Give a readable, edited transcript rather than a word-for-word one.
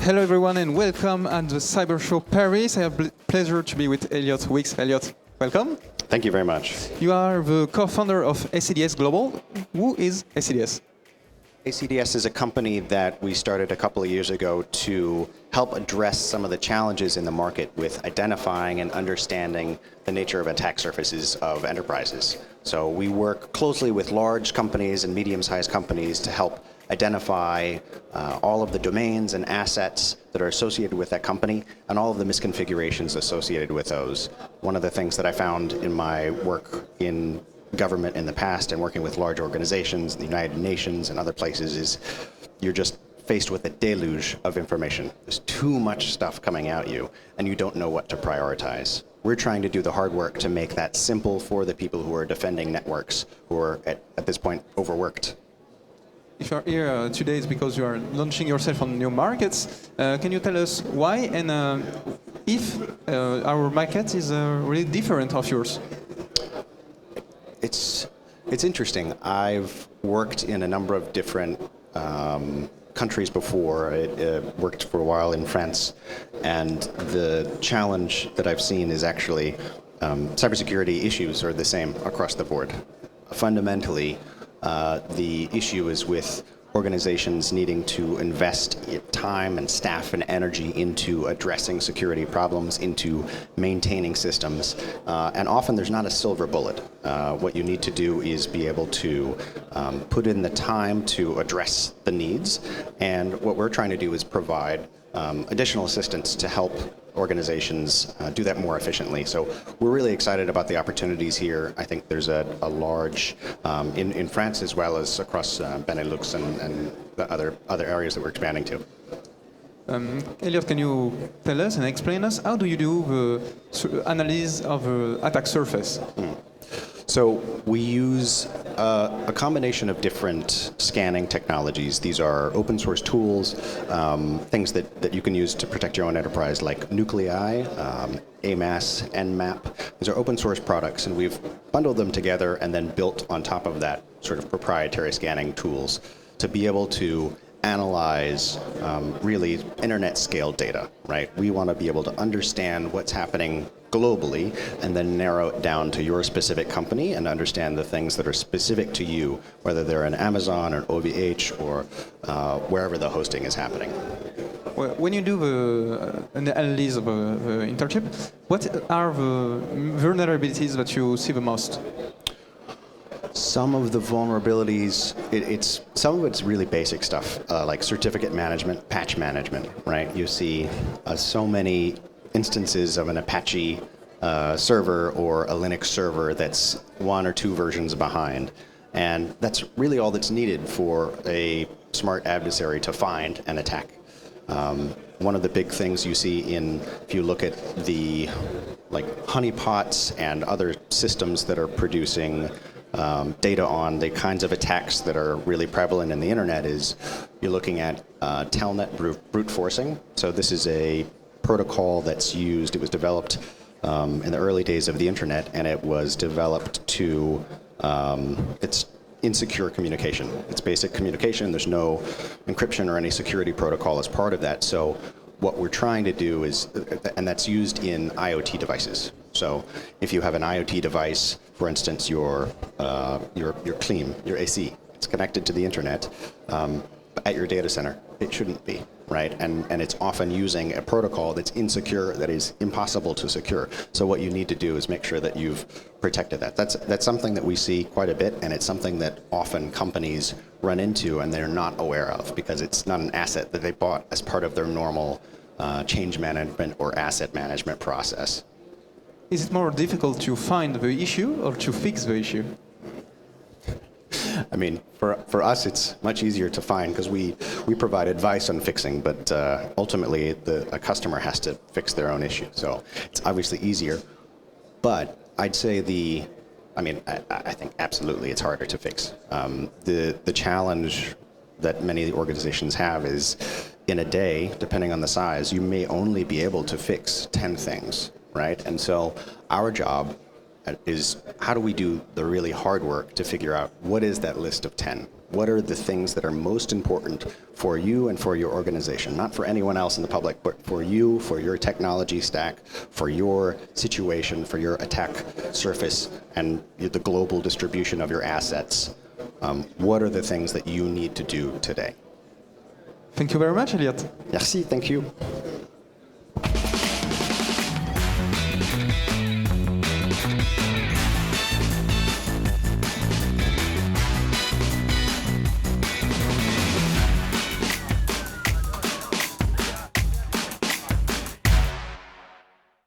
Hello everyone and welcome at the Cyber Show Paris. I have the pleasure to be with Elliott Wilkes. Elliott, welcome. Thank you very much. You are the co-founder of ACDS Global. Who is ACDS? ACDS is a company that we started a couple of years ago to help address some of the challenges in the market with identifying and understanding the nature of attack surfaces of enterprises. So we work closely with large companies and medium-sized companies to help identify all of the domains and assets that are associated with that company and all of the misconfigurations associated with those. One of the things that I found in my work in government in the past and working with large organizations, the United Nations and other places, is you're just faced with a deluge of information. There's too much stuff coming at you and you don't know what to prioritize. We're trying to do the hard work to make that simple for the people who are defending networks who are at this point overworked. If you're here today, it's because you are launching yourself on new markets. Can you tell us why and if our market is really different of yours? It's interesting. I've worked in a number of different countries before. I worked for a while in France, and the challenge that I've seen is actually cybersecurity issues are the same across the board. Fundamentally, the issue is with organizations needing to invest time and staff and energy into addressing security problems, into maintaining systems, and often there's not a silver bullet. What you need to do is be able to put in the time to address the needs, and what we're trying to do is provide additional assistance to help organizations do that more efficiently. So we're really excited about the opportunities here. I think there's a large, in France as well as across Benelux and the other areas that we're expanding to. Elliott, can you tell us and explain us how do you do the analysis of the attack surface? So we use a combination of different scanning technologies. These are open source tools, things that you can use to protect your own enterprise, like Nuclei, AMAS, Nmap. These are open source products, and we've bundled them together and then built on top of that sort of proprietary scanning tools to be able to analyze really internet scale data, right? We want to be able to understand what's happening globally and then narrow it down to your specific company and understand the things that are specific to you, whether they're an Amazon or an OVH or wherever the hosting is happening. Well, when you do an analysis of the internship, what are the vulnerabilities that you see the most? Some of the vulnerabilities, some of it's really basic stuff, like certificate management, patch management, right? You see so many instances of an Apache server or a Linux server that's one or two versions behind. And that's really all that's needed for a smart adversary to find and attack. One of the big things you see if you look at the honeypots and other systems that are producing data on the kinds of attacks that are really prevalent in the internet is you're looking at telnet brute forcing. So this is a protocol that's used. It was developed in the early days of the internet, and it was developed to it's insecure communication. It's basic communication. There's no encryption or any security protocol as part of that. So what we're trying to do is, and that's used in IoT devices. So if you have an IoT device, for instance, your Clean, your AC, it's connected to the internet at your data center. It shouldn't be, right? And it's often using a protocol that's insecure, that is impossible to secure. So what you need to do is make sure that you've protected that. That's something that we see quite a bit, and it's something that often companies run into and they're not aware of because it's not an asset that they bought as part of their normal change management or asset management process. Is it more difficult to find the issue or to fix the issue? I mean, for us, it's much easier to find because we provide advice on fixing, but ultimately a customer has to fix their own issue. So it's obviously easier. But I'd say I think absolutely it's harder to fix. The challenge that many organizations have is in a day, depending on the size, you may only be able to fix 10 things, right? And so our job is how do we do the really hard work to figure out what is that list of 10? What are the things that are most important for you and for your organization? Not for anyone else in the public, but for you, for your technology stack, for your situation, for your attack surface, and the global distribution of your assets. What are the things that you need to do today? Thank you very much, Elliott. Merci, thank you.